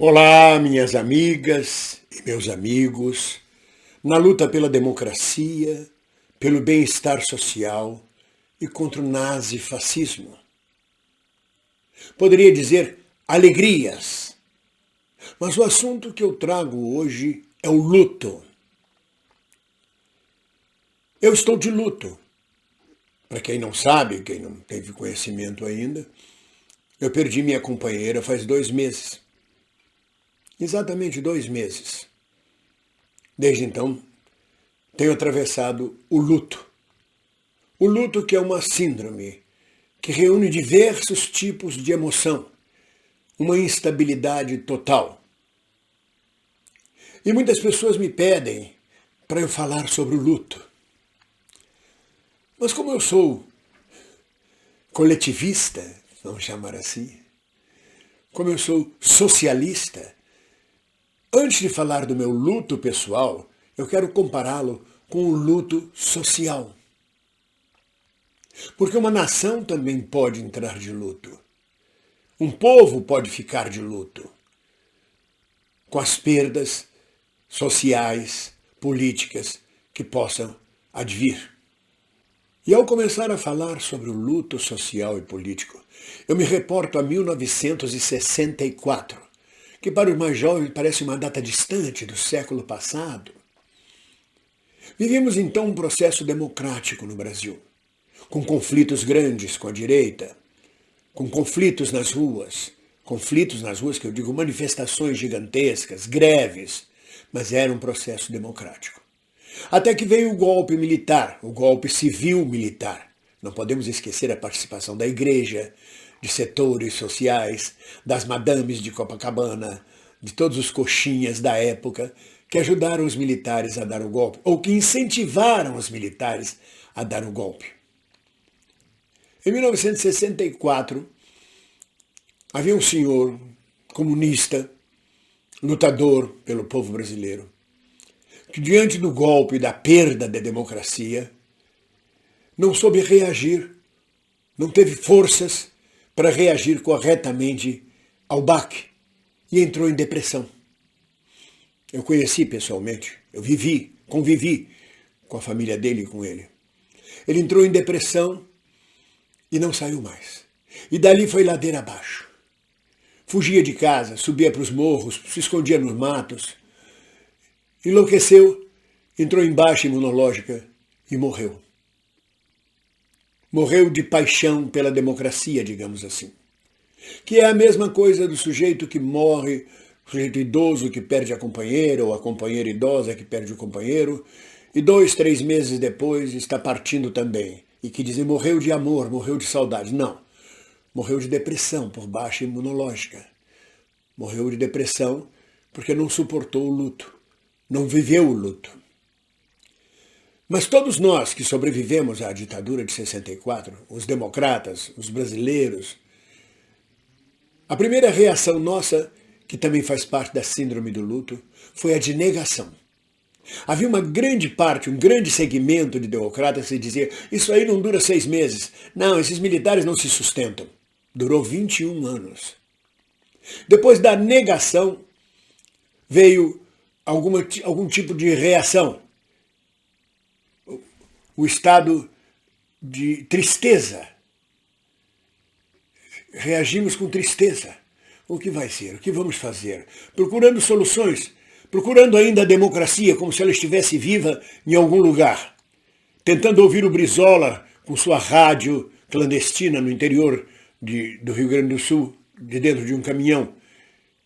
Olá, minhas amigas e meus amigos, na luta pela democracia, pelo bem-estar social e contra o nazifascismo. Poderia dizer alegrias, mas o assunto que eu trago hoje é o luto. Eu estou de luto. Para quem não sabe, quem não teve conhecimento ainda, eu perdi minha companheira faz 2 meses. Exatamente 2 meses. Desde então, tenho atravessado o luto. O luto que é uma síndrome que reúne diversos tipos de emoção, uma instabilidade total. E muitas pessoas me pedem para eu falar sobre o luto. Mas como eu sou coletivista, vamos chamar assim, como eu sou socialista, antes de falar do meu luto pessoal, eu quero compará-lo com o luto social. Porque uma nação também pode entrar de luto. Um povo pode ficar de luto com as perdas sociais, políticas que possam advir. E ao começar a falar sobre o luto social e político, eu me reporto a 1964, que para os mais jovens parece uma data distante do século passado. Vivemos então um processo democrático no Brasil, com conflitos grandes com a direita, com conflitos nas ruas que eu digo manifestações gigantescas, greves, mas era um processo democrático. Até que veio o golpe militar, o golpe civil-militar. Não podemos esquecer a participação da igreja, de setores sociais, das madames de Copacabana, de todos os coxinhas da época que ajudaram os militares a dar o golpe, ou que incentivaram os militares a dar o golpe. Em 1964, havia um senhor comunista, lutador pelo povo brasileiro, que diante do golpe e da perda da democracia, não soube reagir, não teve forças para reagir corretamente ao baque e entrou em depressão. Eu conheci pessoalmente, convivi com a família dele e com ele. Ele entrou em depressão e não saiu mais. E dali foi ladeira abaixo. Fugia de casa, subia para os morros, se escondia nos matos. Enlouqueceu, entrou em baixa imunológica e morreu. Morreu de paixão pela democracia, digamos assim. Que é a mesma coisa do sujeito que morre, o sujeito idoso que perde a companheira, ou a companheira idosa que perde o companheiro, e 2, 3 meses depois está partindo também. E que dizem, morreu de amor, morreu de saudade. Não, morreu de depressão por baixa imunológica. Morreu de depressão porque não suportou o luto, não viveu o luto. Mas todos nós que sobrevivemos à ditadura de 64, os democratas, os brasileiros, a primeira reação nossa, que também faz parte da síndrome do luto, foi a de negação. Havia uma grande parte, um grande segmento de democratas que dizia isso aí não dura 6 meses. Não, esses militares não se sustentam. Durou 21 anos. Depois da negação, veio algum tipo de reação. O estado de tristeza. Reagimos com tristeza. O que vai ser? O que vamos fazer? Procurando soluções, procurando ainda a democracia como se ela estivesse viva em algum lugar. Tentando ouvir o Brizola com sua rádio clandestina no interior do Rio Grande do Sul, de dentro de um caminhão.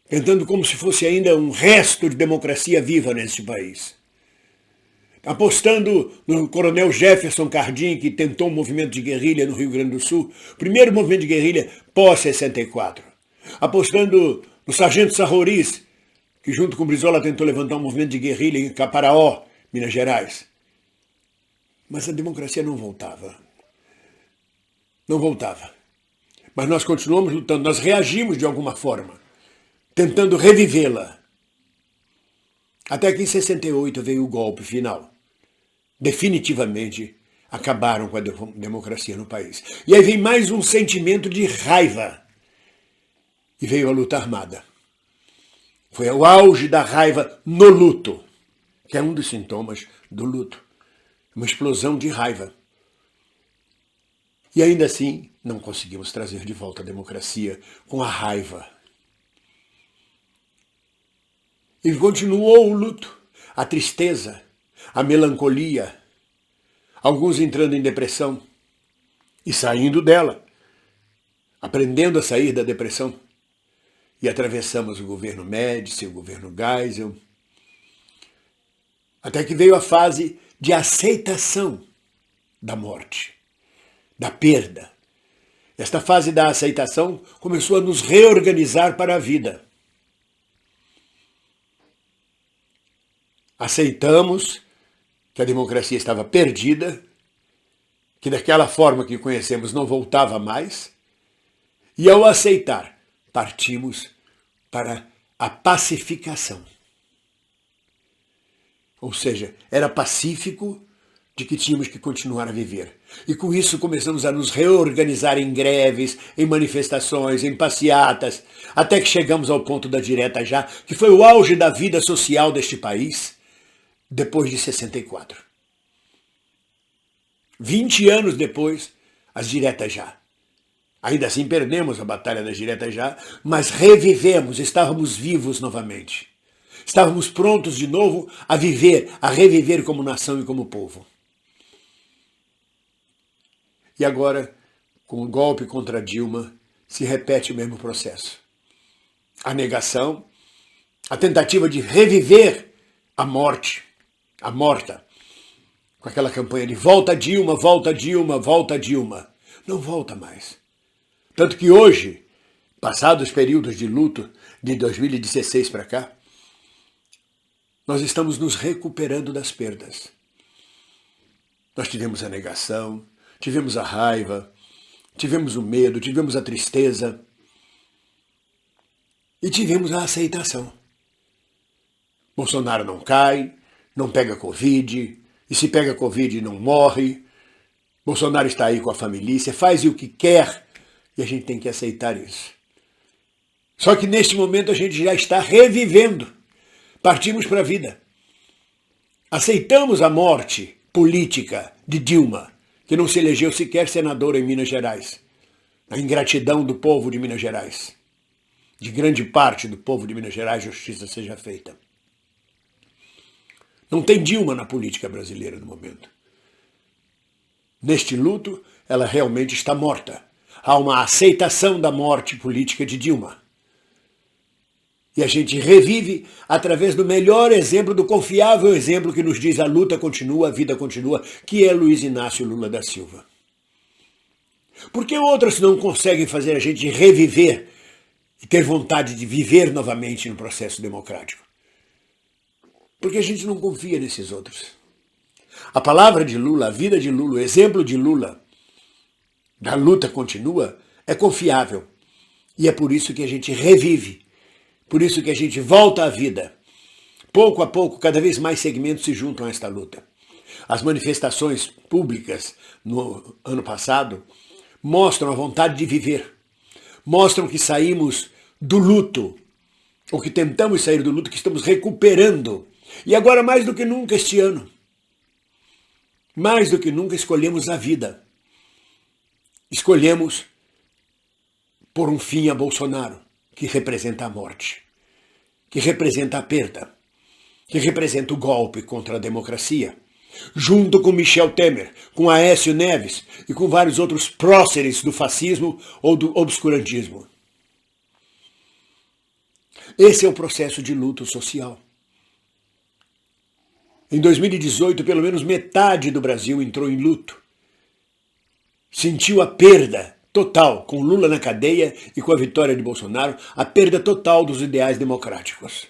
Tentando como se fosse ainda um resto de democracia viva nesse país. Apostando no coronel Jefferson Cardim, que tentou um movimento de guerrilha no Rio Grande do Sul, primeiro movimento de guerrilha pós-64. Apostando no sargento Sarroris, que junto com o Brizola tentou levantar um movimento de guerrilha em Caparaó, Minas Gerais. Mas a democracia não voltava. Não voltava. Mas nós continuamos lutando, nós reagimos de alguma forma, tentando revivê-la. Até que em 68 veio o golpe final. Definitivamente acabaram com a democracia no país. E aí vem mais um sentimento de raiva. E veio a luta armada. Foi o auge da raiva no luto, que é um dos sintomas do luto. Uma explosão de raiva. E ainda assim, não conseguimos trazer de volta a democracia com a raiva. E continuou o luto, a tristeza, a melancolia, alguns entrando em depressão e saindo dela, aprendendo a sair da depressão. E atravessamos o governo Médici, o governo Geisel, até que veio a fase de aceitação da morte, da perda. Esta fase da aceitação começou a nos reorganizar para a vida. Aceitamos que a democracia estava perdida, que daquela forma que conhecemos não voltava mais, e ao aceitar, partimos para a pacificação. Ou seja, era pacífico de que tínhamos que continuar a viver. E com isso começamos a nos reorganizar em greves, em manifestações, em passeatas, até que chegamos ao ponto da direta já, que foi o auge da vida social deste país, depois de 64. 20 anos depois, as diretas já. Ainda assim perdemos a batalha das diretas já, mas revivemos, estávamos vivos novamente. Estávamos prontos de novo a viver, a reviver como nação e como povo. E agora, com o golpe contra Dilma, se repete o mesmo processo. A negação, a tentativa de reviver a morte, a morta, com aquela campanha de volta Dilma, volta Dilma, volta Dilma. Não volta mais. Tanto que hoje, passados os períodos de luto de 2016 para cá, nós estamos nos recuperando das perdas. Nós tivemos a negação, tivemos a raiva, tivemos o medo, tivemos a tristeza e tivemos a aceitação. Bolsonaro não cai, não pega Covid, e se pega Covid não morre. Bolsonaro está aí com a família, faz o que quer e a gente tem que aceitar isso. Só que neste momento a gente já está revivendo. Partimos para a vida. Aceitamos a morte política de Dilma, que não se elegeu sequer senadora em Minas Gerais. A ingratidão do povo de Minas Gerais. De grande parte do povo de Minas Gerais, justiça seja feita. Não tem Dilma na política brasileira no momento. Neste luto, ela realmente está morta. Há uma aceitação da morte política de Dilma. E a gente revive através do melhor exemplo, do confiável exemplo que nos diz a luta continua, a vida continua, que é Luiz Inácio Lula da Silva. Por que outros não conseguem fazer a gente reviver e ter vontade de viver novamente no processo democrático? Porque a gente não confia nesses outros. A palavra de Lula, a vida de Lula, o exemplo de Lula, da luta continua, é confiável. E é por isso que a gente revive. Por isso que a gente volta à vida. Pouco a pouco, cada vez mais segmentos se juntam a esta luta. As manifestações públicas no ano passado mostram a vontade de viver. Mostram que saímos do luto, ou que tentamos sair do luto, que estamos recuperando. E agora, mais do que nunca este ano, mais do que nunca escolhemos a vida. Escolhemos por um fim a Bolsonaro, que representa a morte, que representa a perda, que representa o golpe contra a democracia, junto com Michel Temer, com Aécio Neves e com vários outros próceres do fascismo ou do obscurantismo. Esse é o processo de luto social. Em 2018, pelo menos metade do Brasil entrou em luto. Sentiu a perda total, com Lula na cadeia e com a vitória de Bolsonaro, a perda total dos ideais democráticos.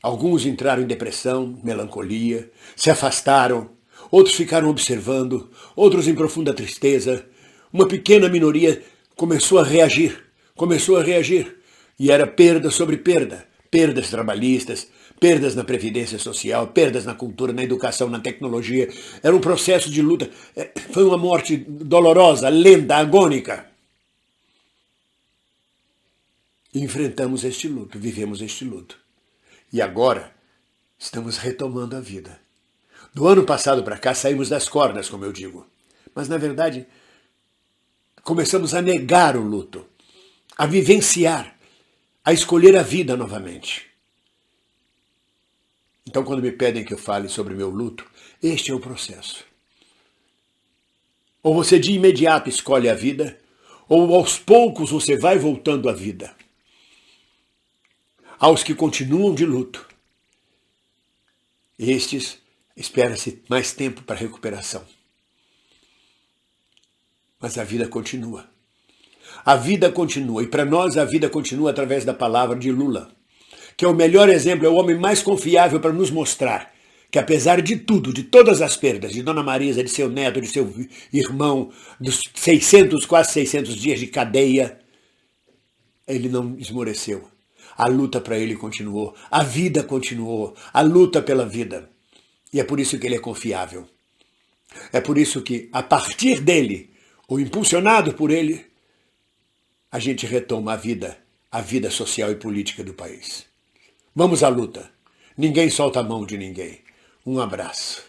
Alguns entraram em depressão, melancolia, se afastaram, outros ficaram observando, outros em profunda tristeza. Uma pequena minoria começou a reagir, e era perda sobre perda, perdas trabalhistas, perdas na previdência social, perdas na cultura, na educação, na tecnologia. Era um processo de luta. Foi uma morte dolorosa, lenta, agônica. enfrentamos este luto, vivemos este luto. E agora estamos retomando a vida. Do ano passado para cá saímos das cordas, como eu digo. Mas na verdade começamos a negar o luto, a vivenciar, a escolher a vida novamente. Então quando me pedem que eu fale sobre meu luto, este é o processo. Ou você de imediato escolhe a vida, ou aos poucos você vai voltando à vida. Aos que continuam de luto, estes espera-se mais tempo para recuperação. Mas a vida continua. A vida continua, e para nós a vida continua através da palavra de Lula, que é o melhor exemplo, é o homem mais confiável para nos mostrar que apesar de tudo, de todas as perdas, de Dona Marisa, de seu neto, de seu irmão, dos quase 600 dias de cadeia, ele não esmoreceu. A luta para ele continuou, a vida continuou, a luta pela vida. E é por isso que ele é confiável. É por isso que, a partir dele, ou impulsionado por ele, a gente retoma a vida social e política do país. Vamos à luta. Ninguém solta a mão de ninguém. Um abraço.